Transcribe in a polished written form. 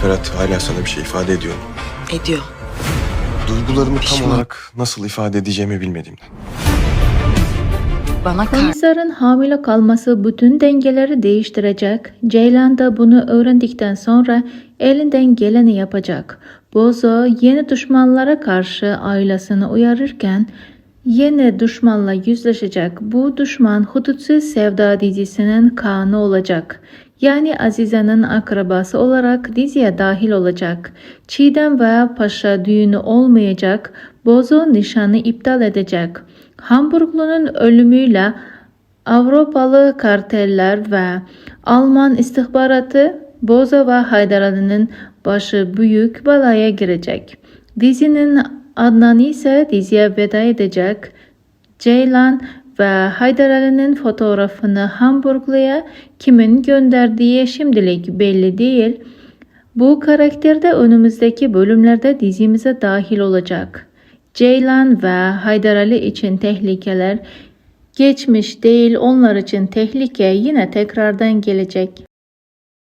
Ferhat hala sana bir şey ifade ediyor mu? Ediyor. Duygularımı tam Pişman. olarak nasıl ifade edeceğimi bilmediğimden. Bana Komiserin hamile kalması bütün dengeleri değiştirecek. Ceylan da bunu öğrendikten sonra elinden geleni yapacak. Bozo yeni düşmanlara karşı ailesini uyarırken yeni düşmanla yüzleşecek. Bu düşman Hudutsuz Sevda dizisinin Kaan'ı olacak. Yani Azize'nin akrabası olarak diziye dahil olacak. Çiğdem ve Paşa düğünü olmayacak. Bozo nişanı iptal edecek. Hamburglu'nun ölümüyle Avrupalı karteller ve Alman istihbaratı Bozo ve Haydar Ali'nin başı büyük belaya girecek. Dizinin Adnan ise diziye veda edecek. Ceylan ve Haydar Ali'nin fotoğrafını Hamburglu'ya kimin gönderdiği şimdilik belli değil. Bu karakter de önümüzdeki bölümlerde dizimize dahil olacak. Ceylan ve Haydar Ali için tehlikeler geçmiş değil, onlar için tehlike yine tekrardan gelecek.